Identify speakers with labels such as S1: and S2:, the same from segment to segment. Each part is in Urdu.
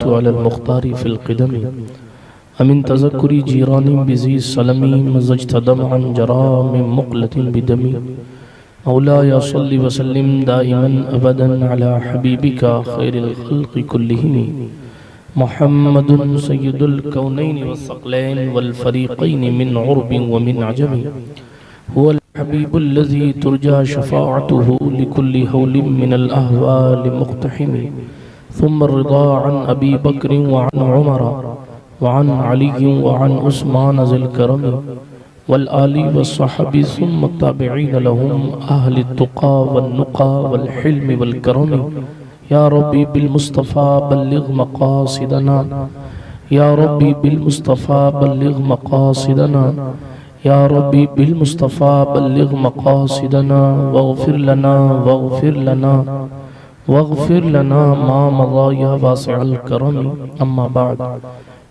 S1: على المختار في القدم أمن تذكر جيران بذي السلم مزجت دمعا جرى من مقلة بدمي مولاي صل وسلم دائما أبدا على حبيبك خير الخلق كلهم محمد سيد الكونين والثقلين والفريقين من عرب ومن عجم هو الحبيب الذي ترجى شفاعته لكل هول من الأهوال مقتحم ثم الرضا عن أبي بكر وعن عمر وعن علي وعن عثمان ذي الكرم والآل والصحب ثم التابعين لهم أهل التقى والنقى والحلم والكرم يا ربي بالمصطفى بلغ مقاصدنا يا ربي بالمصطفى بلغ مقاصدنا يا ربي بالمصطفى بلغ مقاصدنا واغفر لنا واغفر لنا ما مضى يا واسع الكرم أما بعد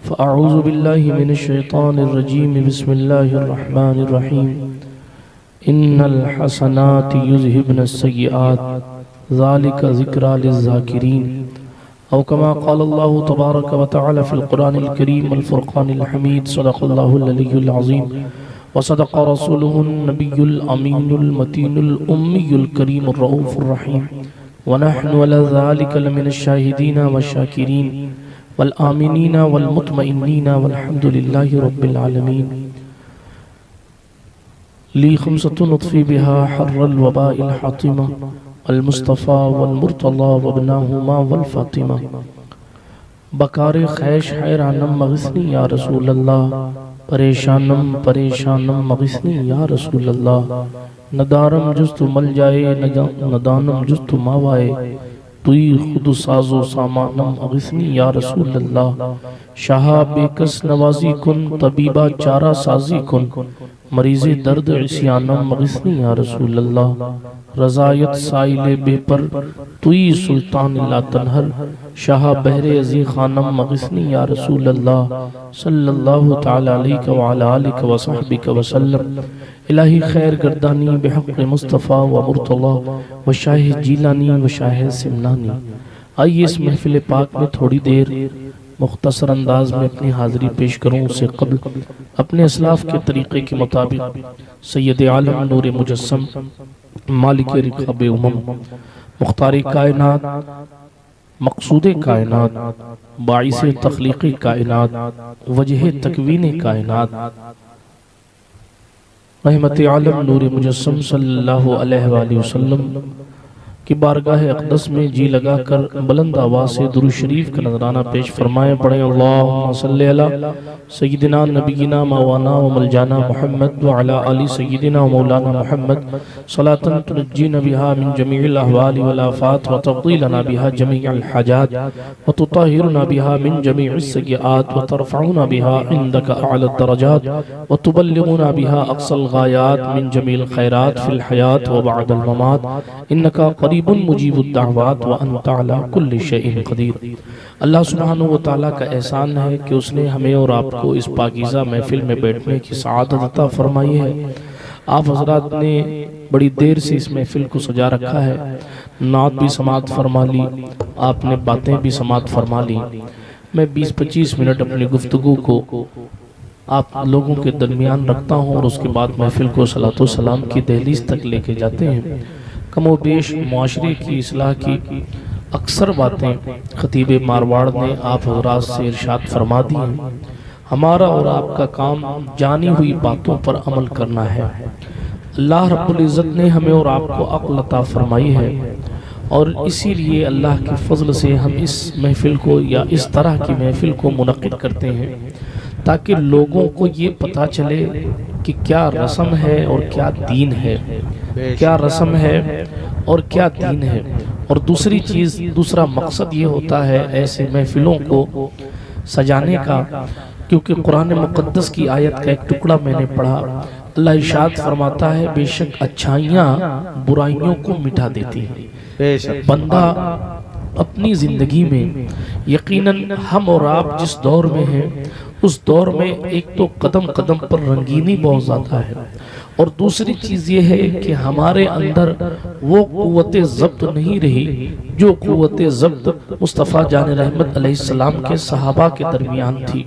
S1: فأعوذ بالله من الشيطان الرجيم بسم الله الرحمن الرحيم إن الحسنات يذهبن السيئات ذلك ذكرى للذاكرين أو كما قال الله تبارك وتعالى في القرآن الكريم والفرقان الحميد صدق الله العلي العظيم وصدق رسوله النبي الأمين المتين الأمي الكريم الرؤوف الرحيم ونحن على ذلك لمن الشاهدين والشاكرين والآمنين والمطمئنين والحمد لله رب العالمين لي خمسة نطفي بها حر الوباء الحاطمة المصطفى والمرتضى وابناهما والفاطمة بکار خیش حیرانم مغثنی یا رسول اللہ پریشانم مغثنی یا رسول اللہ ندارم جست مل جائے ندانم جست ماوائے توی خود ساز و سامانم اغثنی یا رسول اللہ شاہ بے کس نوازی کن طبیبہ چارہ سازی کن مریض درد عصیانم اغثنی یا رسول اللہ رضایت سائل بے پر توی سلطان لا تنہر شاہ بحر عزی خانم اغثنی یا رسول اللہ صلی اللہ تعالی علیہ وعلا آلہ وصحبہ وسلم الہی خیر گردانی بحق مصطفیٰ و مرتضی و شاہ جیلانی و شاہ سمنانی آئیے اس محفل پاک میں تھوڑی دیر مختصر انداز میں اپنی حاضری پیش کروں اس سے قبل اپنے اسلاف کے طریقے کے مطابق سید عالم نور مجسم مالک رقاب امم مختار کائنات مقصود کائنات باعث تخلیق کائنات وجہ تکوین کائنات رحمت عالم نور مجسم صلی اللہ علیہ وآلہ وسلم کی بارگاہ اقدس میں جی لگا کر بلند آواز سے درود شریف کا نذرانہ پیش فرمائیں پڑھیں اللہم صلی علی سیدنا نبینا مولانا و ملجانا محمد وعلا آلی سیدنا و مولانا محمد صلاة تنجینا بها من جمیع الاحوال والآفات وتفضیلنا بها جمیع الحاجات وتطاہرنا بها من جمیع السیئات وترفعنا بها عندك اعلی الدرجات وتبلغنا بها اقصى الغایات من جمیع الخیرات فی الحیات وبعد الممات انکا قریب مجیب الدعوات وانت علی کل شیء قدیر اللہ سبحانہ وتعالی کا احسان ہے کہ اس نے ہمیں اور آپ کو اس پاکیزہ محفل میں بیٹھنے کی سعادت عطا فرمائی ہے آپ حضرات نے بڑی دیر سے اس محفل کو سجا رکھا ہے نعت بھی سماعت فرما لی آپ نے باتیں بھی سماعت فرما لی میں 20-25 منٹ اپنی گفتگو کو آپ لوگوں کے درمیان رکھتا ہوں اور اس کے بعد محفل کو صلاۃ و سلام کی دہلیز تک لے کے جاتے ہیں کم و بیش معاشرے کی اصلاح کی اکثر باتیں خطیب مارواڑ نے آپ حضرات سے ارشاد فرما دی ہیں ہمارا اور آپ کا کام جانی ہوئی باتوں پر عمل کرنا ہے اللہ رب العزت نے ہمیں اور آپ کو عقل عطا فرمائی ہے اور اسی لیے اللہ کے فضل سے ہم اس محفل کو یا اس طرح کی محفل کو منعقد کرتے ہیں تاکہ لوگوں کو یہ پتہ چلے کہ کیا رسم ہے اور کیا دین ہے کیا رسم ہے اور کیا دین ہے اور دوسری چیز دوسرا مقصد یہ ہوتا ہے ایسے محفلوں کو سجانے کا کیونکہ قرآن مقدس کی آیت کا ایک ٹکڑا میں نے پڑھا اللہ ارشاد فرماتا ہے بے شک اچھائیاں برائیوں کو مٹا دیتی ہیں بندہ اپنی زندگی میں یقیناً ہم اور آپ جس دور میں ہیں اس دور میں ایک تو قدم قدم پر رنگینی بہت زیادہ ہے اور دوسری چیز یہ ہے کہ ہمارے اندر وہ قوت ضبط نہیں رہی جو قوت ضبط مصطفیٰ جان رحمت علیہ السلام کے صحابہ کے درمیان تھی،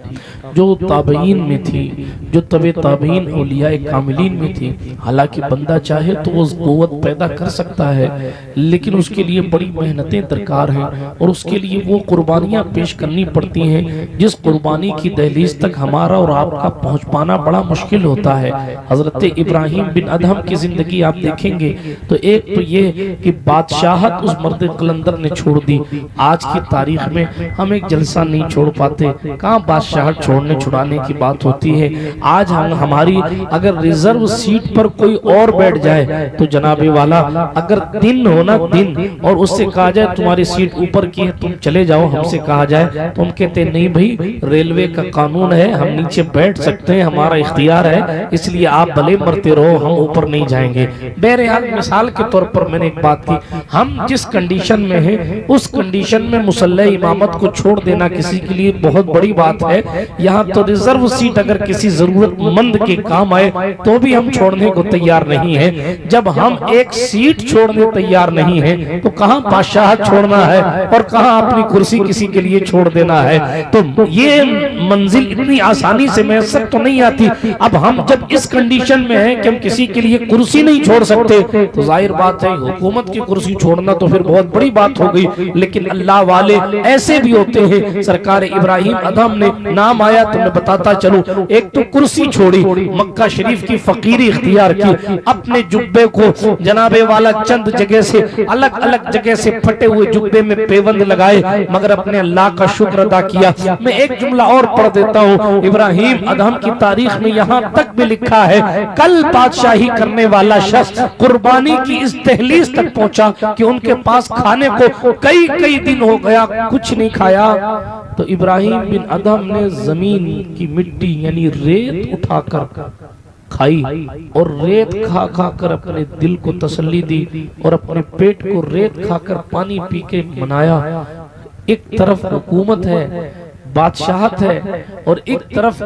S1: جو تابعین میں تھی، جو تابعین اولیاء کاملین میں تھی۔ حالانکہ بندہ چاہے تو وہ قوت پیدا کر سکتا ہے، لیکن اس کے لیے بڑی محنتیں درکار ہیں، اور اس کے لیے وہ قربانیاں پیش کرنی پڑتی ہیں جس قربانی کی دہلیز تک ہمارا اور آپ کا پہنچ پانا بڑا مشکل ہوتا ہے۔ حضرت ابراہیم بن ادہم کی زندگی آپ دیکھیں گے تو ایک تو یہ کہ بادشاہت اس مرد قلندر نے چھوڑ دی۔ آج کی تاریخ میں ہم ایک جلسہ نہیں چھوڑ پاتے، کہاں بادشاہت چھوڑنے چھڑانے کی بات ہوتی ہے۔ آج ہماری اگر ریزرو سیٹ پر کوئی اور بیٹھ جائے تو جناب والا اگر دن ہونا دن اور اس سے کہا جائے تمہاری سیٹ اوپر کی ہے تم چلے جاؤ، ہم سے کہا جائے تو ہم کہتے نہیں بھئی ریلوے کا قانون ہے، ہم نیچے بیٹھ سکتے ہیں، ہمارا اختیار ہے، اس لیے آپ بھلے مرتے رہو، ہم اوپر نہیں جائیں گے۔ بہرحال مثال کے طور پر میں نے ایک بات کی، ہم جس کنڈیشن میں ہیں اس کنڈیشن میں مصلی امامت کو چھوڑ دینا کسی کے لیے بہت بڑی بات ہے۔ یہاں تو ریزرو سیٹ اگر کسی ضرورت مند کے کام آئے تو بھی ہم چھوڑنے کو تیار نہیں ہیں۔ جب ہم ایک سیٹ چھوڑنے تیار نہیں ہیں تو کہاں بادشاہت چھوڑنا ہے اور کہاں اپنی کرسی کسی کے لیے چھوڑ دینا ہے۔ تو یہ منزل اتنی آسانی سے میسر تو نہیں آتی۔ اب ہم جب اس کنڈیشن میں ہیں کہ ہم کسی کے لیے کرسی نہیں چھوڑ سکتے تو ظاہر بات ہے حکومت کی کرسی چھوڑنا تو پھر بہت بڑی بات ہو گئی۔ لیکن اللہ والے ایسے بھی ہوتے ہیں، سرکار ابراہیم ادہم نے نام آیا تو میں بتاتا چلوں، ایک تو کرسی چھوڑی، مکہ شریف کی فقیری اختیار کی، اپنے جبے کو جناب والا چند جگہ سے الگ الگ جگہ سے پھٹے ہوئے جبے میں پیوند لگائے، مگر اپنے اللہ کا شکر ادا کیا۔ میں ایک جملہ اور پڑھ دیتا ہوں، ابراہیم ادہم کی تاریخ میں یہاں تک بھی لکھا ہے کل بادشاہی کرنے والا شخص قربانی کی اس دہلیز تک پہنچا کہ ان کے پاس کھانے کو کئی دن ہو گیا کچھ نہیں کھایا، تو ابراہیم بن ادہم نے زمین کی مٹی یعنی ریت اٹھا کر کھائی، اور ریت کھا کھا کر اپنے دل کو تسلی دی اور اپنے پیٹ کو ریت کھا کر پانی پی کے منایا۔ ایک طرف حکومت ہے، بادشاہت ہے، اور ایک طرف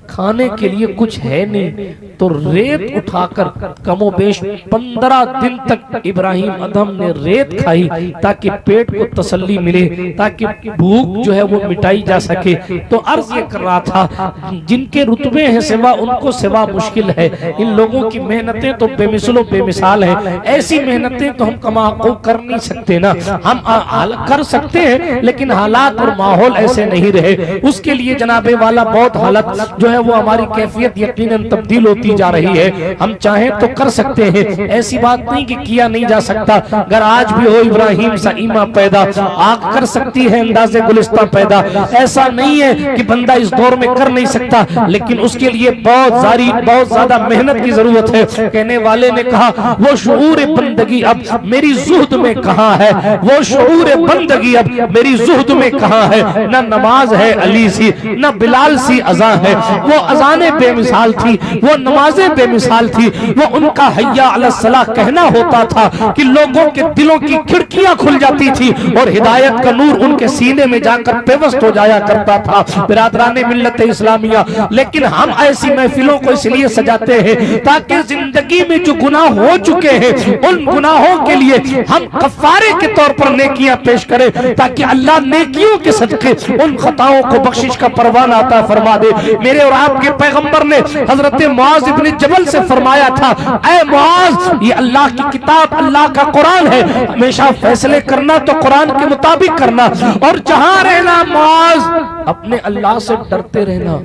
S1: کھانے کے لیے کچھ ہے نہیں، تو ریت اٹھا کر کم و بیش 15 دن تک ابراہیم ادہم نے ریت کھائی تاکہ پیٹ کو تسلی ملے، تاکہ بھوک جو ہے وہ مٹائی جا سکے۔ تو عرض یہ کر رہا تھا جن کے رتبے ہیں سوا ان کو سوا مشکل ہے، ان لوگوں کی محنتیں تو بے مثل و بے مثال ہیں۔ ایسی محنتیں تو ہم کما کو کر نہیں سکتے نا، ہم کر سکتے ہیں لیکن حالات اور ماحول ایسے نہیں رہے۔ اس کے لیے جناب والا بہت حالت جو ہے وہ ہماری کیفیت یقیناً تبدیل ہوتی جا رہی ہے۔ ہم چاہیں تو کر سکتے ہیں، ایسی بات نہیں کہ کیا نہیں جا سکتا۔ اگر آج بھی ہو ابراہیم سا ایمہ پیدا، آگ کر سکتی ہے انداز گلستہ پیدا۔ ایسا نہیں ہے کہ بندہ اس دور میں کر نہیں سکتا، لیکن اس کے لیے بہت زیادہ محنت کی ضرورت ہے۔ کہنے والے نے کہا وہ شعور بندگی اب میری زہد میں کہاں ہے، وہ شعور بندگی اب میری زہد میں کہاں ہے۔ نہ نماز ہے علی سی، نہ بلال سی اذان ہے، وہ اذانیں بے مثال تھی، وہ نمازیں بے مثال تھی، وہ ان کا حیا علی الصلاۃ کہنا ہوتا تھا کہ لوگوں کے دلوں کی کھڑکیاں کھل جاتی تھی اور ہدایت کا نور ان کے سینے میں جا کر پیوست ہو جایا کرتا تھا۔ برادران ملت اسلامیہ، لیکن ہم ایسی محفلوں کو اس لیے سجاتے ہیں تاکہ زندگی میں جو گناہ ہو چکے ہیں ان گناہوں کے لیے ہم کفارے کے طور پر نیکیاں پیش کریں، تاکہ اللہ نیکیوں کے صدقے ان خطاؤں کو بخشش کا پروانہ عطا فرما دے۔ میرے اور آپ کے پیغمبر نے حضرت معاذ ابن جبل سے فرمایا تھا، اے معاذ یہ اللہ کی کتاب، اللہ کا قرآن ہے، ہمیشہ فیصلے کرنا تو قرآن کے مطابق کرنا، اور جہاں رہنا معاذ اپنے اللہ سے ڈرتے رہنا،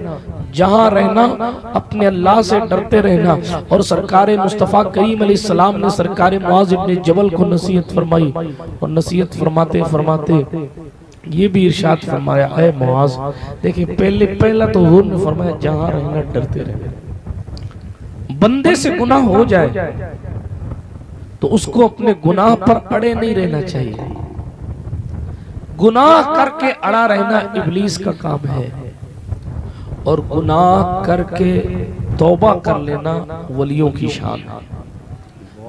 S1: جہاں رہنا اپنے اللہ سے ڈرتے رہنا۔ اور سرکار مصطفیٰ کریم علیہ السلام نے سرکار معاذ ابن جبل کو نصیحت فرمائی، اور نصیحت فرماتے فرماتے یہ بھی ارشاد فرمایا، اے معاذ دیکھیں پہلا تو حضور نے فرمایا جہاں رہنا ڈرتے رہنا۔ بندے سے گناہ ہو جائے تو اس کو اپنے گناہ پر اڑے نہیں رہنا چاہیے۔ گناہ کر کے اڑا رہنا ابلیس کا کام ہے، اور گناہ کر کے توبہ کر لینا ولیوں کی شان ہے۔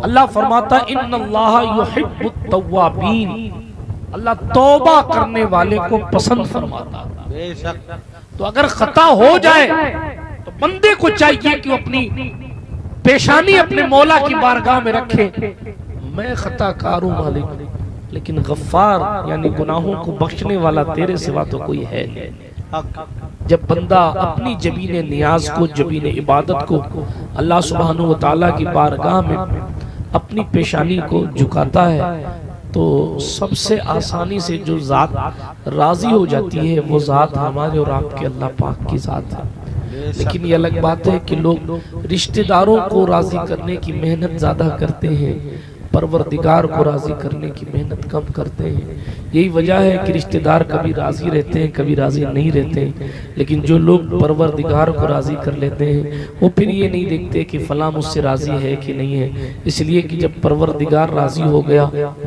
S1: اللہ فرماتا ان اللہ یحب التوابین، اللہ توبہ کرنے والے کو پسند فرماتا ہے۔ تو اگر خطا ہو جائے تو بندے کو چاہیے کہ اپنی پیشانی اپنے مولا کی بارگاہ میں رکھے، میں خطا کار ہوں مالک، لیکن غفار یعنی گناہوں کو بخشنے والا تیرے سوا تو کوئی ہے نہیں۔ جب بندہ اپنی جبین نیاز کو، جبین عبادت کو اللہ سبحانہ وتعالیٰ کی بارگاہ میں اپنی پیشانی کو جھکاتا ہے تو سب سے آسانی سے جو ذات راضی ہو جاتی ہے وہ ذات ہمارے اور آپ کے اللہ پاک کی ذات ہے۔ لیکن یہ الگ بات ہے کہ لوگ رشتہ داروں کو راضی کرنے کی محنت زیادہ کرتے ہیں، پروردگار کو راضی کرنے کی محنت کم کرتے ہیں۔ یہی وجہ ہے کہ رشتہ دار کبھی راضی رہتے ہیں، کبھی راضی نہیں رہتے ہیں، لیکن جو لوگ پروردگار کو راضی کر لیتے ہیں وہ پھر یہ نہیں دیکھتے کہ فلاں مجھ سے راضی ہے کہ نہیں ہے، اس لیے کہ جب پروردگار راضی ہو گیا،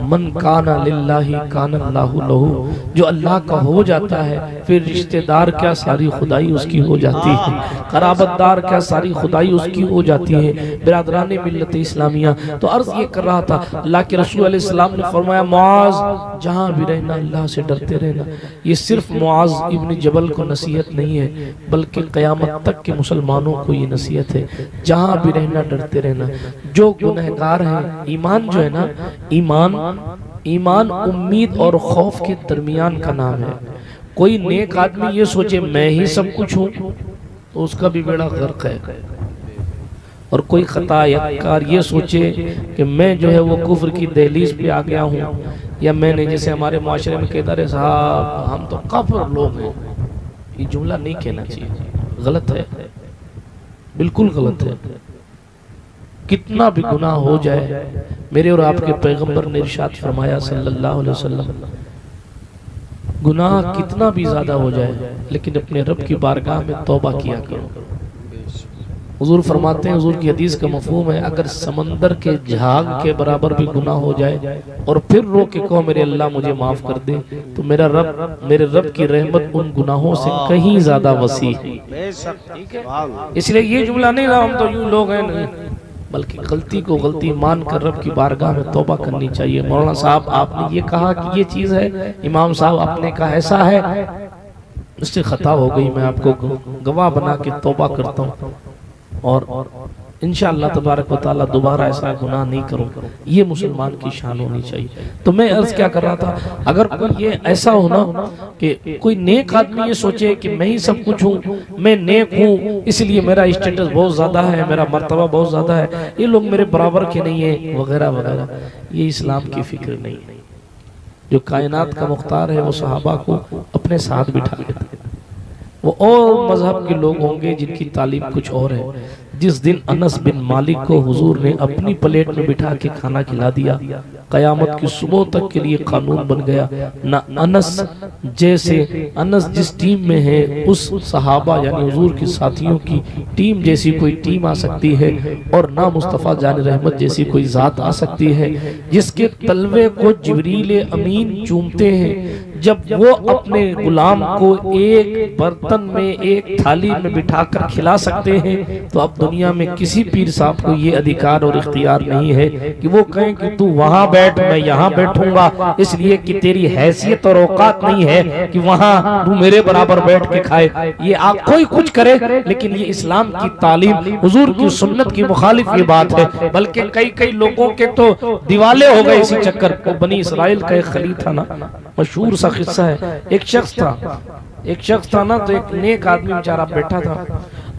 S1: من کان للہ کان اللہ لہو، جو اللہ کا ہو جاتا ہے پھر رشتہ دار کیا ساری خدائی اس کی ہو جاتی ہے، قرابت دار کیا ساری خدائی اس کی ہو جاتی ہے۔ برادران ملت اسلامیہ، تو عرض یہ کر رہا تھا، اللہ کے رسول علیہ السلام نے فرمایا معاذ جہاں بھی رہنا اللہ سے ڈرتے رہنا۔ یہ صرف معاذ ابن جبل کو نصیحت نہیں ہے بلکہ قیامت تک کے مسلمانوں کو یہ نصیحت ہے، جہاں بھی رہنا ڈرتے رہنا۔ جو گنہگار ہیں، ایمان جو ہے نا، ایمان امید اور خوف کے درمیان کا نام ہے۔ کوئی نیک آدمی یہ سوچے میں ہی سب کچھ ہوں تو اس کا بھی بیڑا غرق ہے، اور کوئی خطا یکار یہ سوچے کہ میں جو ہے وہ کفر کی دہلیز پہ آ گیا ہوں، یا میں نے جیسے ہمارے معاشرے میں کہتا رہے صاحب ہم تو کافر لوگ ہیں، یہ جملہ نہیں کہنا چاہیے، غلط ہے، بالکل غلط ہے۔ کتنا بھی گناہ ہو جائے، میرے اور آپ کے پیغمبر نے ارشاد فرمایا صلی اللہ علیہ وسلم، گناہ کتنا بھی زیادہ ہو جائے لیکن اپنے رب کی بارگاہ میں توبہ کیا کرو۔ حضور فرماتے ہیں، حضور کی حدیث کا مفہوم ہے، اگر سمندر کے جھاگ کے برابر بھی گناہ ہو جائے اور پھر رو کے کہو میرے اللہ مجھے معاف کر دے، تو میرے رب کی رحمت ان گناہوں سے کہیں زیادہ وسیع ہے۔ اس لیے یہ جملہ نہیں رہا ہم تو یوں لوگ ہیں، نہیں، بلکہ غلطی کو غلطی مان کر رب کی بارگاہ میں توبہ کرنی چاہیے۔ مولانا صاحب آپ نے یہ کہا کہ یہ چیز ہے، امام صاحب آپ نے کہا ایسا ہے، اس سے خطا ہو گئی، میں آپ کو گواہ بنا کے توبہ کرتا ہوں اور انشاءاللہ تبارک و تعالیٰ دوبارہ ایسا گناہ نہیں کروں۔ یہ مسلمان کی شان ہونی چاہیے۔ تو میں عرض کیا کر رہا تھا، اگر کوئی یہ ایسا ہونا کہ کوئی نیک آدمی یہ سوچے کہ میں ہی سب کچھ ہوں، میں نیک ہوں اس لیے میرا اسٹیٹس بہت زیادہ ہے، میرا مرتبہ بہت زیادہ ہے، یہ لوگ میرے برابر کے نہیں ہیں وغیرہ وغیرہ، یہ اسلام کی فکر نہیں ہے۔ جو کائنات کا مختار ہے وہ صحابہ کو اپنے ساتھ بٹھا لیتا ہے۔ وہ اور مذہب کے لوگ ہوں گے جن کی تعلیم کچھ اور ہے۔ جس دن انس بن مالک کو حضور نے اپنی پلیٹ میں بٹھا کے کھانا کھلا دیا، قیامت کی صبح تک کے لیے قانون بن گیا، نہ انس جس ٹیم میں ہے اس صحابہ یعنی حضور کے ساتھیوں کی ٹیم جیسی کوئی ٹیم آ سکتی ہے، اور نہ مصطفیٰ جان رحمت جیسی کوئی ذات آ سکتی ہے جس کے تلوے کو جبریل امین چومتے ہیں۔ جب وہ اپنے غلام کو ایک برتن میں ایک تھالی میں بٹھا کر کھلا سکتے ہیں، تو اب دنیا میں کسی پیر صاحب کو یہ ادھیکار اور اختیار نہیں ہے کہ وہ کہیں کہ تو وہاں بیٹھ میں یہاں بیٹھوں گا، اس لیے کہ تیری حیثیت اور اوقات نہیں ہے کہ وہاں تو میرے برابر بیٹھ کے کھائے۔ یہ آپ کوئی کچھ کرے لیکن یہ اسلام کی تعلیم، حضور کی سنت کی مخالف یہ بات ہے۔ بلکہ کئی لوگوں کے تو دیوالے ہو گئے اسی چکر کو۔ بنی اسرائیل کا ایک خلیل تھا نا، مشہور سا قصہ ہے، ایک شخص تھا نا، تو ایک نیک آدمی بیچارہ بیٹھا تھا۔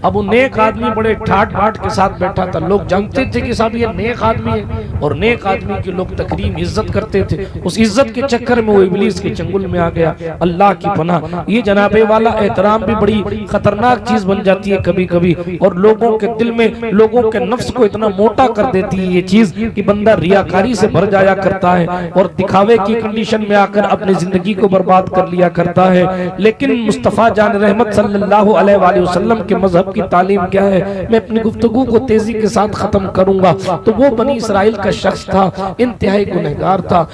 S1: اب وہ نیک آدمی بڑے ٹھاٹ بھاٹ کے ساتھ بیٹھا تھا، لوگ جانتے تھے کہ صاحب یہ نیک آدمی ہے، اور نیک آدمی کی لوگ تکریم عزت کرتے تھے۔ اس عزت کے چکر میں وہ ابلیس کے چنگل میں آ گیا، اللہ کی پناہ۔ یہ جناب والا احترام بھی بڑی خطرناک چیز بن جاتی ہے کبھی کبھی، اور لوگوں کے دل میں، لوگوں کے نفس کو اتنا موٹا کر دیتی ہے یہ چیز کہ بندہ ریاکاری سے بھر جایا کرتا ہے اور دکھاوے کی کنڈیشن میں آ کر اپنی زندگی کو برباد کر لیا کرتا ہے۔ لیکن مصطفیٰ جان رحمت صلی اللہ علیہ وآلہ وسلم کے مذہب کی تعلیم کیا ہے، میں اپنی گفتگو کو تیزی کے ساتھ ختم کروں گا۔ تو وہ بنی اسرائیل کا شخص تھا، انتہائی گنہگار تھا،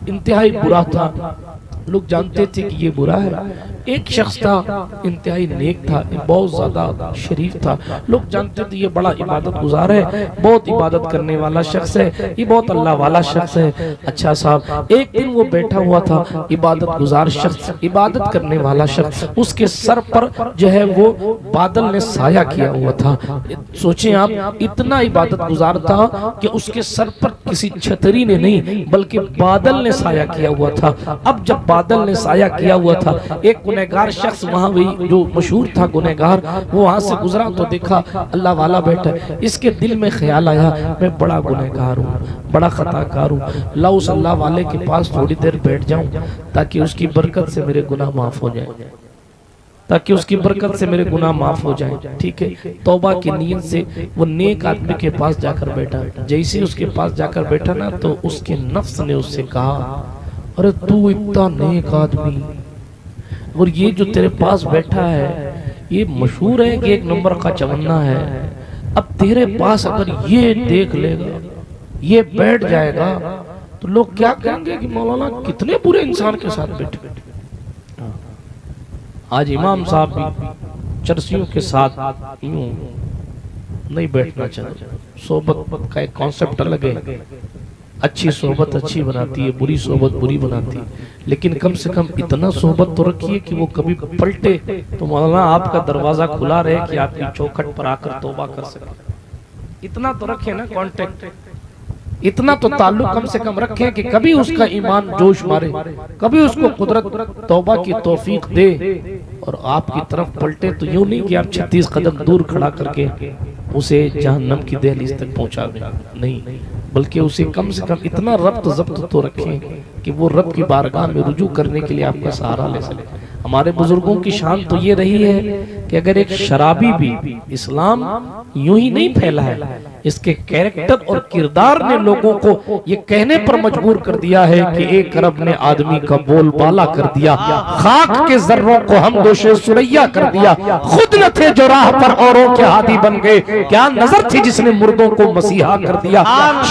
S1: انتہائی برا تھا، لوگ جانتے تھے کہ یہ برا ہے. ایک شخص تھا انتہائی نیک تھا, بہت زیادہ شریف تھا, لوگ جانتے تھے یہ بڑا عبادت گزار ہے, بہت عبادت کرنے والا شخص ہے, یہ بہت اللہ والا شخص ہے. اچھا صاحب, ایک دن وہ بیٹھا ہوا تھا, عبادت گزار شخص, عبادت کرنے والا شخص, اس کے سر پر جو ہے وہ بادل نے سایہ کیا ہوا تھا. سوچیں آپ, اتنا عبادت گزار تھا کہ اس کے سر پر کسی چھتری نے نہیں بلکہ بادل نے سایہ کیا ہوا تھا. اب جب بادل نے سایہ کیا ہوا تھا, ایک گنہگار شخص وہاں جو مشہور تھا گنہگار, وہ وہاں سے گزرا تو دیکھا اللہ والا بیٹھا. اس کے دل میں خیال آیا میں بڑا گنہگار ہوں, بڑا خطا کار ہوں, لاؤ اس اللہ والے کے پاس تھوڑی دیر بیٹھ جاؤں تاکہ اس کی برکت سے میرے گناہ معاف ہو جائیں, تاکہ اس کی برکت سے میرے گناہ معاف ہو جائیں. ٹھیک ہے, توبہ کی نیت سے وہ نیک آدمی کے پاس جا کر بیٹھا. جیسے اس کے پاس جا کر بیٹھا نا تو اس کے نفس نے اس سے کہا ارے تو اتنا نیک آدمی, اور یہ جو تیرے پاس بیٹھا ہے یہ مشہور ہے کہ ایک نمبر کا چمنا ہے, اب تیرے پاس اگر یہ دیکھ لے گا, یہ بیٹھ جائے گا تو لوگ کیا کہیں گے کہ مولانا کتنے برے انسان کے ساتھ بیٹھے. آج امام صاحب بھی چرسیوں کے ساتھ یوں نہیں بیٹھنا چاہتے. صحبت کا ایک کانسیپٹ الگ ہے, اچھی صحبت اچھی بناتی ہے, بری صحبت بری بناتی ہے, لیکن کم سے کم اتنا صحبت تو رکھیے کہ وہ کبھی پلٹے تو مولانا آپ کا دروازہ کھلا رہے کہ آپ کی چوکھٹ پر آ کر توبہ کر سکے. اتنا تو رکھیں نا کانٹیکٹ, اتنا تو تعلق کم سے کم رکھیں کہ کبھی اس کا ایمان جوش مارے, کبھی اس کو قدرت توبہ کی توفیق دے اور آپ کی طرف پلٹے تو یوں نہیں کہ آپ 36 قدم دور کھڑا کر کے اسے جہنم کی دہلیز تک پہنچا دیں, نہیں, بلکہ اسے کم سے کم اتنا ربط ضبط تو رکھیں کہ وہ رب کی بارگاہ میں رجوع کرنے کے لیے آپ کا سہارا لے سکے. ہمارے بزرگوں کی شان تو یہ رہی ہے کہ اگر ایک شرابی بھی, اسلام یوں ہی نہیں پھیلا ہے, اس کے کیریکٹر اور کردار نے لوگوں کو یہ کہنے پر مجبور کر دیا ہے کہ ایک عرب نے آدمی کا بول بالا کر دیا, خاک کے ذروں کو ہم دوش سریا کر دیا, خود نہ تھے جو راہ پر اوروں کے ہادی بن گئے, کیا نظر تھی جس نے مردوں کو مسیحا کر دیا.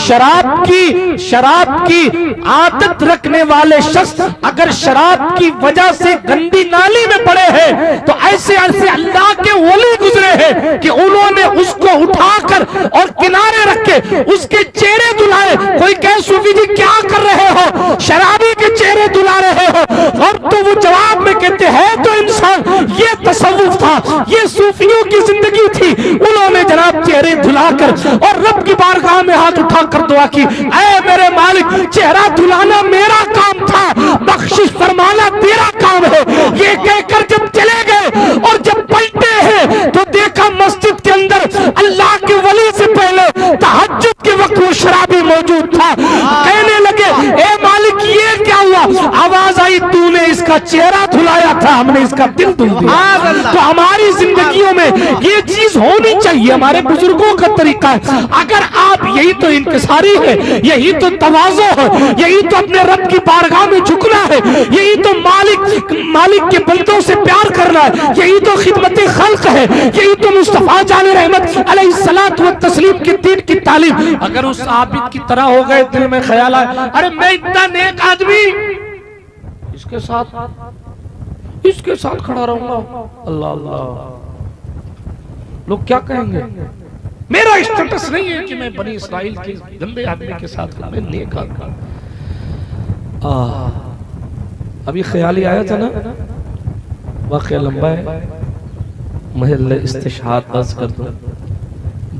S1: شراب کی عادت رکھنے والے شخص اگر شراب کی وجہ سے گندی نالی میں پڑے ہیں تو ایسے اللہ کے ولی گزرے ہیں کہ انہوں نے اس کو اٹھا کر اور کنارے رکھے اس کے چہرے دلائے. کوئی کہے صوفی جی کیا کر رہے ہو, شرابی کے چہرے دلا رہے ہو, اور تو وہ جواب میں کہتے ہیں تو انسان یہ تصوف تھا, یہ صوفیوں کی زندگی تھی. انہوں نے جناب چہرے دھلا کر اور رب کی بارگاہ میں ہاتھ اٹھا کر دعا کی, اے میرے مالک چہرہ دھلانا میرا کام تھا, بخشش فرمانا تیرا کام ہے. یہ کہہ کر جب چلے گئے اور جب پلٹے ہیں تو دیکھا مسجد کے اندر اللہ کے ولی سے پہلے تہجد کے وقت وہ شرابی موجود تھا. کہنے لگے اے مالک یہ کیا ہوا؟ آواز آئی تو نے اس کا چہرہ دھلایا تھا, ہم نے اس کا دل دھل دیا. تو ہماری زندگیوں میں یہ چیز ہونی چاہیے, ہمارے بزرگوں کا طریقہ ہے. اگر آپ یہی تو انکساری ہے, یہی تو تواضع ہے, یہی تو اپنے رب کی بارگاہ میں جھکنا ہے, یہی تو مالک کے بندوں سے پیار کرنا ہے, یہی تو خدمت خلق ہے, یہی تو مصطفیٰ جان رحمت علیہ الصلوۃ والتسلیم کی دین کی تعلیم. اگر اس عابد کی طرح ہو گئے, دل میں خیال آئے ارے میں اتنا نیک آدمی اس کے ساتھ کھڑا رہوں گا, اللہ اللہ, لوگ کیا کہیں گے؟ میرا اسٹیٹس نہیں ہے کہ میں بنی اسرائیل کے گندے آدمی کے ساتھ میں نیک آدمی. ابھی خیال ہی آیا تھا نا, واقعہ لمبا ہے, محل استشہاد عرض کر دوں.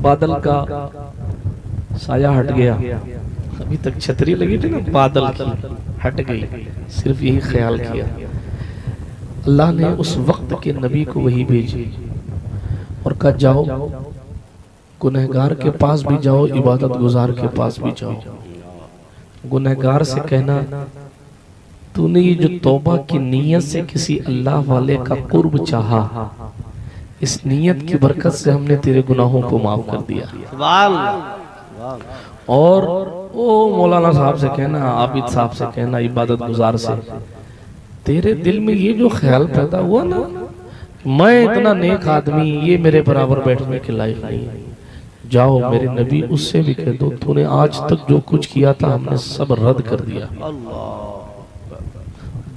S1: بادل کا سایہ ہٹ گیا, ابھی تک چھتری لگی تھی نا, بادل کی ہٹ گئی, صرف یہی خیال کیا. اللہ نے اس وقت کے نبی کو وہی بھیجی اور کہا جاؤ گنہگار کے پاس بھی جاؤ, عبادت گزار کے پاس بھی جاؤ. گنہگار سے کہنا تو نے یہ جو توبہ کی نیت سے کسی اللہ والے کا قرب چاہا, اس نیت کی برکت سے ہم نے تیرے گناہوں کو معاف کر دیا. اور مولانا صاحب سے کہنا, عابد صاحب سے کہنا, عبادت گزار سے, تیرے دل میں یہ جو خیال پیدا ہوا نا میں اتنا نیک آدمی, یہ میرے برابر بیٹھنے کے لائق نہیں ہے, جاؤ میرے نبی اس سے بھی کہہ دو تو نے آج تک جو کچھ کیا تھا ہم نے سب رد کر دیا.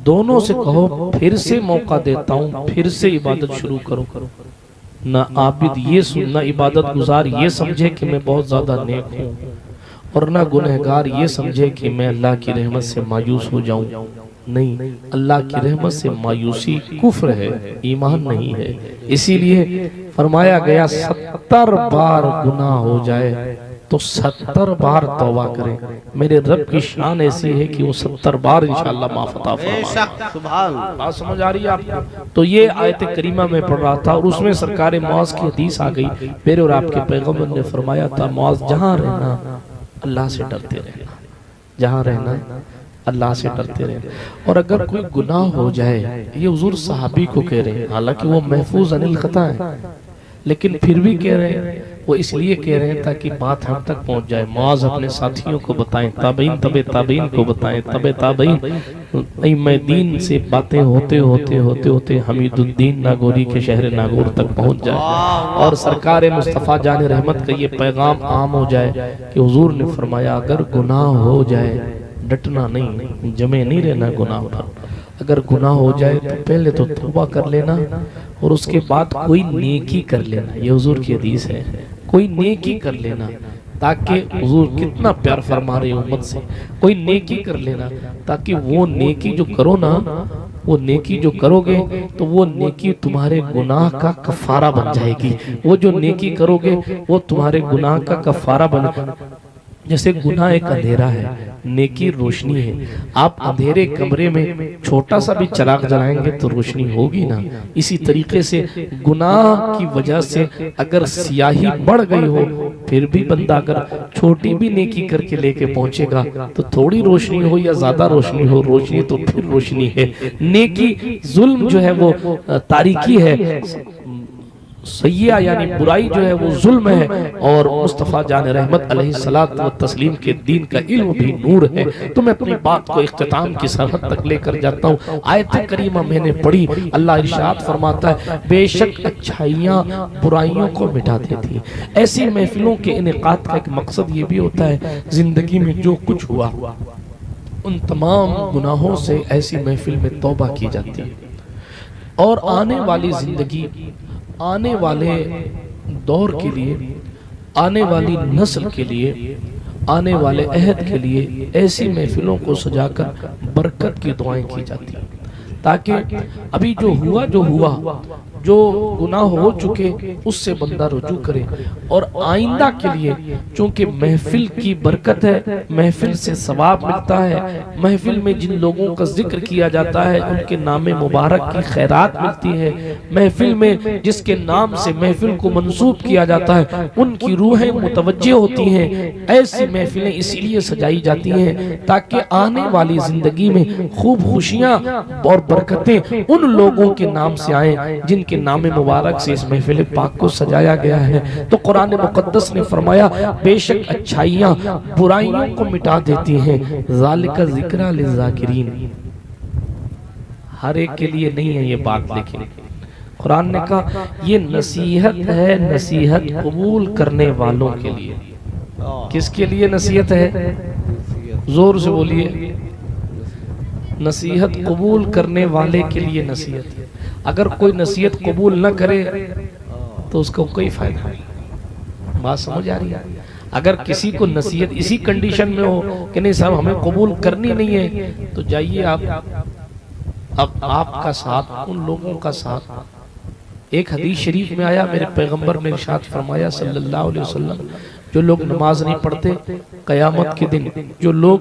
S1: دونوں سے کہو پھر سے موقع دیتا ہوں، پھر سے عبادت شروع کرو۔ نہ عابد یہ سننا عبادت گزار یہ سمجھے کہ میں بہت زیادہ نیک ہوں، اور نہ گنہگار یہ سمجھے کہ میں اللہ کی رحمت سے مایوس ہو جاؤں۔ نہیں، اللہ کی رحمت سے مایوسی کفر ہے، ایمان نہیں ہے۔ اسی لیے فرمایا گیا 70 بار گناہ ہو جائے تو 70 بار توبہ کریں۔ میرے رب کی شان ایسی ہے کہ وہ 70 بار انشاءاللہ معاف عطا فرمائے۔ بات سمجھ آ رہی ہے آپ کو؟ تو یہ آیت کریمہ میں پڑھ رہا تھا، اور اس میں سرکار معاذ کی حدیث آ گئی۔ میرے اور آپ کے پیغمبر نے فرمایا تھا معاذ جہاں رہنا اللہ سے ڈرتے رہنا، جہاں رہنا اللہ سے ڈرتے رہنا۔ اور اگر کوئی گناہ ہو جائے، یہ حضور صحابی کو کہہ رہے ہیں، حالانکہ وہ محفوظ عن الخطا ہے، لیکن پھر بھی کہہ رہے ہیں، وہ اس لیے کہہ رہے ہیں تاکہ بات ہم تک پہنچ جائے۔ معاذ اپنے ساتھیوں کو بتائیں، تابعین تابعین کو بتائیں، تابعین ائمہ دین سے باتیں ہوتے حمید الدین ناگوری کے شہر ناگور تک پہنچ جائے، اور سرکار مصطفیٰ جان رحمت کا یہ پیغام عام ہو جائے کہ حضور نے فرمایا اگر گناہ ہو جائے ڈٹنا نہیں، جمے نہیں رہنا گناہ پر۔ اگر گناہ ہو جائے تو پہلے تو توبہ کر لینا، اور اس کے بعد کوئی نیکی کر لینا۔ یہ حضور کی حدیث ہے، کوئی نیکی کر لینا، تاکہ حضور کتنا پیار فرما رہے امت سے، کوئی نیکی کر لینا تاکہ وہ نیکی جو کرو نا، وہ نیکی جو کرو گے تو وہ نیکی تمہارے گناہ کا کفارہ بن جائے گی۔ وہ جو نیکی کرو گے وہ تمہارے گناہ کا کفارہ بن جائے گی۔ جیسے گناہ ایک اندھیرا ہے، نیکی روشنی ہے۔ آپ اندھیرے کمرے میں چھوٹا سا بھی چراغ جلائیں گے تو روشنی ہوگی نا۔ اسی طریقے سے گناہ کی وجہ سے اگر سیاہی بڑھ گئی ہو، پھر بھی بندہ اگر چھوٹی بھی نیکی کر کے لے کے پہنچے گا تو تھوڑی روشنی ہو یا زیادہ روشنی ہو، روشنی تو پھر روشنی ہے۔ نیکی ظلم جو ہے وہ تاریکی ہے، سیئہ یعنی برائی جو ہے وہ ظلم ہے، اور مصطفیٰ جان رحمت علیہ السلام کے دین کا علم بھی نور ہے۔ تو میں اپنی بات کو اختتام کی سرحد تک لے کر جاتا ہوں۔ آیت کریمہ میں نے پڑھی، اللہ ارشاد فرماتا ہے بے شک اچھائیاں برائیوں کو مٹا دیتی ہیں۔ ایسی محفلوں کے انعقاد کا ایک مقصد یہ بھی ہوتا ہے، زندگی میں جو کچھ ہوا ان تمام گناہوں سے ایسی محفل میں توبہ کی جاتی ہے، اور آنے والی زندگی، آنے والے دور کے لیے، آنے والی نسل کے لیے، آنے والے عہد کے لیے ایسی محفلوں کو سجا کر برکت کی دعائیں کی جاتی ہیں، تاکہ ابھی جو ہوا جو گناہ ہو چکے اس سے بندہ رجوع کرے، اور آئندہ کے لیے چونکہ محفل کی برکت ہے، محفل سے ثواب ملتا ہے، محفل میں جن لوگوں کا ذکر کیا جاتا ہے ان کے نام مبارک کی خیرات ملتی ہے، محفل میں جس کے نام سے محفل کو منسوب کیا جاتا ہے ان کی روحیں متوجہ ہوتی ہیں۔ ایسی محفلیں اسی لیے سجائی جاتی ہیں تاکہ آنے والی زندگی میں خوب خوشیاں اور برکتیں ان لوگوں کے نام سے آئیں جن کے نام مبارک سے اس محفل پاک کو سجایا گیا ہے۔ تو قرآن مقدس نے فرمایا بے شک اچھائیاں برائیوں کو مٹا دیتی ہیں، ذالک ذکرہ للذاکرین۔ ہر ایک کے لیے نہیں ہے یہ بات، لیکن قرآن نے کہا یہ نصیحت ہے، نصیحت قبول کرنے والوں کے لیے۔ کس کے لیے نصیحت ہے؟ زور سے بولیے، نصیحت قبول کرنے والے کے لیے نصیحت ہے۔ اگر کوئی نصیحت قبول نہ کرے تو اس کو کوئی فائدہ نہیں۔ بات سمجھ آ رہی ہے؟ اگر کسی کو نصیحت اسی کنڈیشن میں ہو کہ نہیں صاحب ہمیں قبول کرنی نہیں ہے، تو جائیے آپ کا ساتھ، ان لوگوں کا ساتھ۔ ایک حدیث شریف میں آیا، میرے پیغمبر نے ارشاد فرمایا صلی اللہ علیہ وسلم، جو لوگ نماز نہیں پڑھتے قیامت کے دن، جو لوگ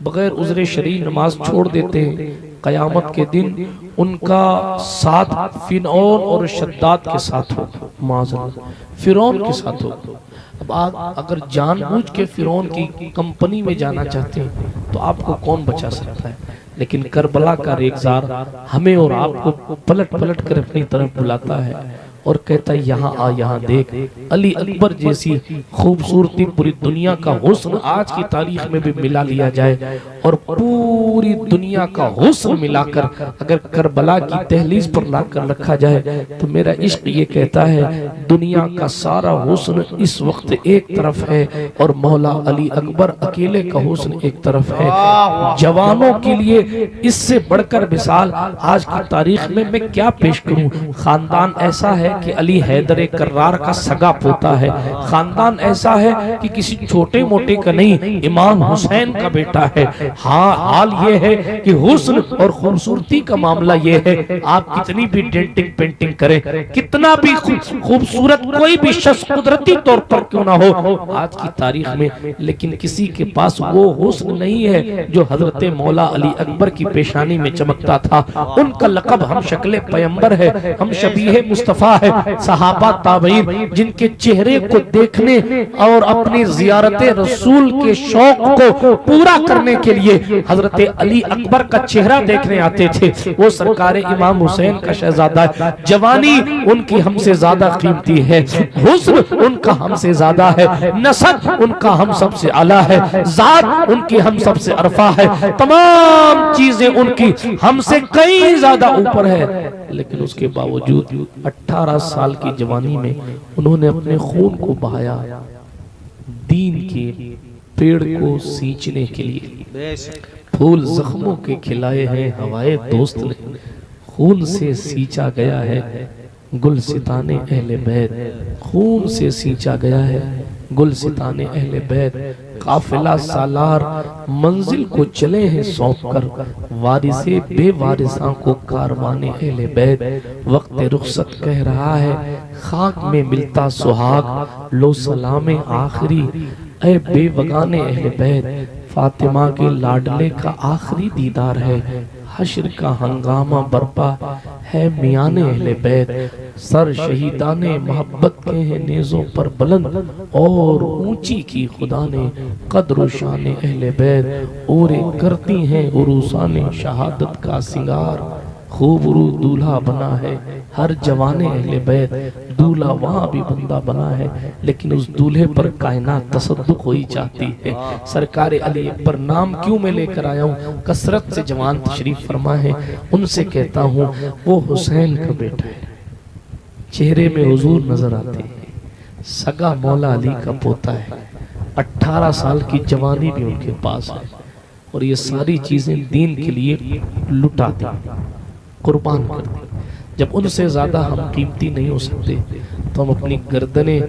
S1: بغیر عذر شرعی نماز چھوڑ دیتے ہیں قیامت کے دن ان کا ساتھ فرعون اور شداد کے ساتھ ہوگا، معاذ فرعون کے ساتھ ہوگا۔ اب آپ اگر جان بوجھ کے فرعون کی کمپنی میں جانا چاہتے ہیں تو آپ کو کون بچا سکتا ہے؟ لیکن کربلا کا ریگزار ہمیں اور آپ کو پلٹ پلٹ کر اپنی طرف بلاتا ہے، اور کہتا ہے یہاں آ، یہاں دیکھ، علی اکبر جیسی خوبصورتی پوری دنیا کا حسن آج کی تاریخ میں بھی ملا لیا جائے اور پوری دنیا کا حسن ملا کر اگر کربلا کی تہلیز پر لا کر رکھا جائے تو میرا عشق یہ کہتا ہے دنیا کا سارا حسن اس وقت ایک طرف ہے اور مولا علی اکبر اکیلے کا حسن ایک طرف ہے۔ جوانوں کے لیے اس سے بڑھ کر مثال آج کی تاریخ میں میں کیا پیش کروں؟ خاندان ایسا ہے کہ علی حیدر کرار کا سگا پوتا ہے، خاندان ایسا ہے کہ کسی چھوٹے موٹے کا نہیں، امام حسین کا بیٹا ہے۔ ہاں حال یہ ہے کہ حسن اور خوبصورتی کا معاملہ یہ ہے، آپ کتنی بھی ڈینٹنگ پینٹنگ کریں، کتنا بھی خوبصورت کوئی بھی شخص قدرتی طور پر کیوں نہ ہو آج کی تاریخ میں، لیکن کسی کے پاس وہ حسن نہیں ہے جو حضرت مولا علی اکبر کی پیشانی میں چمکتا تھا۔ ان کا لقب ہم شکل پیمبر ہے، ہم شبیہ مصطفیٰ ہے۔ صحابہ تابعین جن کے چہرے کو دیکھنے اور اپنی زیارت رسول کے شوق کو پورا کرنے کے لیے حضرت علی اکبر کا چہرہ دیکھنے آتے تھے، وہ سرکار امام حسین کا شہزادہ ہے۔ جوانی ان کی ہم سے زیادہ قیمتی ہے، حسن ان کا ہم سے زیادہ ہے، نسب ان کا ہم سب سے اعلیٰ ہے، ذات ان کی ہم سب سے عرفہ ہے، تمام چیزیں ان کی ہم سے کئی زیادہ اوپر ہے، لیکن اس کے باوجود 18 سال کی جوانی میں انہوں نے اپنے خون کو بہایا دین کے پیڑ کو سینچنے کے لیے۔ پھول زخموں کے کھلائے ہیں ہوائے دوست نے، خون سے سینچا گیا ہے گلستان اہل بیت، خون سے سینچا گیا ہے گلستان اہل بیت۔ قافلہ سالار منزل کو چلے ہیں سونپ کر، وارث بے وارثاں کو کاروان اہل بیت۔ وقت رخصت کہہ رہا ہے خاک میں ملتا سہاگ، لو سلام آخری اے بے وگان اہل بیت۔ فاطمہ کے لاڈلے کا آخری دیدار ہے، حشر کا ہنگامہ برپا ہے میان اہل بیت۔ سر شہیدان محبت کے ہیں نیزوں پر بلند، اور اونچی کی خدا نے قدر و شان اہل بیت۔ اورے کرتی ہیں عروسان شہادت کا سنگار، خوب رو دولہا بنا ہے ہر جوان اہل بیت۔ دولہا وہاں بھی بندہ بنا ہے، لیکن اس دولہے پر کائنات تصدق ہوئی چاہتی ہے۔ سرکار علی پر نام کیوں میں لے کر آیا ہوں؟ کثرت سے جوان تشریف فرما ہے، ان سے کہتا ہوں وہ حسین کا بیٹا ہے، چہرے میں حضور نظر آتے ہیں، سگا مولا علی کا پوتا ہے، 18 سال کی جوانی بھی ان کے پاس ہے، اور یہ ساری چیزیں دین کے لیے لٹا دی، قربان کر دی۔ جب ان سے زیادہ ہم قیمتی نہیں ہو سکتے تو ہم اپنی گردنیں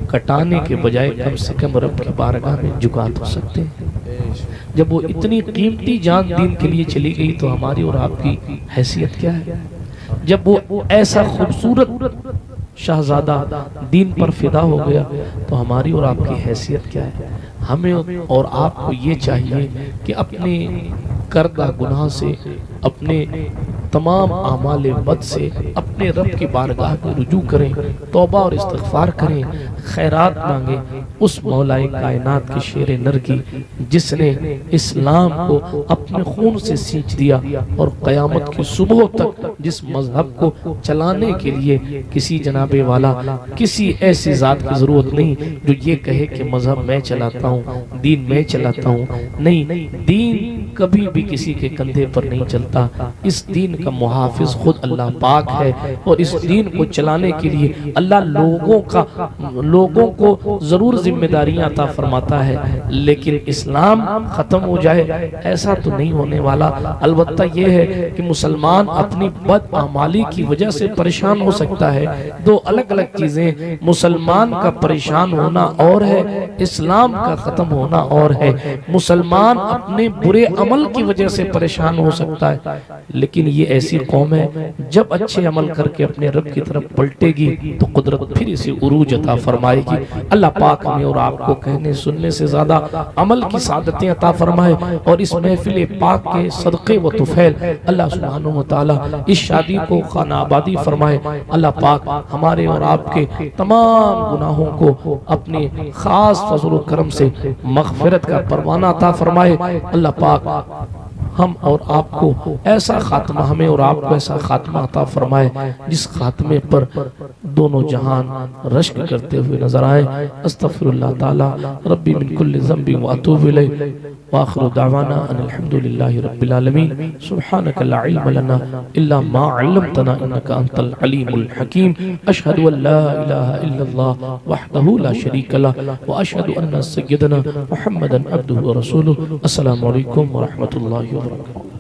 S1: کٹانے کے بجائے کم سے کم رب کی بارگاہ میں جھکا تو سکتے ہیں۔ جب وہ اتنی قیمتی جان دین کے لیے چلی گئی تو ہماری اور آپ کی حیثیت کیا ہے؟ جب وہ ایسا خوبصورت شہزادہ دین پر فدا ہو گیا تو ہماری اور آپ کی حیثیت کیا ہے؟ ہمیں اور آپ کو یہ چاہیے کہ اپنے کردہ گناہ سے، اپنے تمام اعمال بد سے اپنے رب کی بارگاہ میں رجوع کریں، توبہ اور استغفار کریں، خیرات مانگیں اس مولا کائنات کے شیر نر کی جس نے اسلام کو اپنے خون سے سینچ دیا، اور قیامت کی صبح تک جس مذہب کو چلانے کے لیے کسی جناب والا، کسی ایسی ذات کی ضرورت نہیں جو یہ کہے کہ مذہب میں چلاتا ہوں، دین میں چلاتا ہوں۔ نہیں، دین کبھی بھی کسی کے کندھے پر نہیں چلتا، اس دین کا محافظ خود اللہ پاک ہے، اور اس دین کو چلانے کے لیے اللہ لوگوں کو ضرور ذمہ داریاں عطا فرماتا ہے، لیکن اسلام ختم ہو جائے ایسا تو نہیں ہونے والا۔ البتہ یہ ہے کہ مسلمان اپنی بد اعمالی کی وجہ سے پریشان ہو سکتا ہے، دو الگ الگ چیزیں، مسلمان کا پریشان ہونا اور ہے، اسلام کا ختم ہونا اور ہے۔ مسلمان اپنے برے عمل کی وجہ سے پریشان ہو سکتا ہے، لیکن یہ ایسی قوم ہے جب اچھے عمل کر کے اپنے رب کی طرف پلٹے گی تو قدرت پھر اسے عروج عطا فرمائے گی۔ اللہ پاک ہمیں اور آپ کو کہنے سننے سے زیادہ عمل کی سعادتیں عطا فرمائے، اور اس محفل پاک کے صدقے و طفیل اللہ سبحانہ وتعالی اس شادی کو خانہ آبادی فرمائے۔ اللہ پاک ہمارے اور آپ کے تمام گناہوں کو اپنے خاص فضل و کرم سے مغفرت کا پروانہ عطا فرمائے۔ اللہ پاک ہم اور آپ کو ایسا خاتمہ، ہمیں اور آپ کو ایسا خاتمہ عطا فرمائے جس خاتمے پر دونوں جہان رشک کرتے ہوئے نظر آئے۔ استغفر اللہ تعالی ربی من کل ذنب واتوب الیہ، وآخر دعوانا ان الحمدللہ رب العالمین۔ سبحانک لا علم لنا الا ما علمتنا انک انت العلیم الحکیم۔ اشہد ان لا الہ الا اللہ وحدہ لا شریک لہ، واشہد ان سیدنا محمدا عبدہ ورسولہ۔ السلام علیکم ورحمۃ اللہ وبرکاتہ۔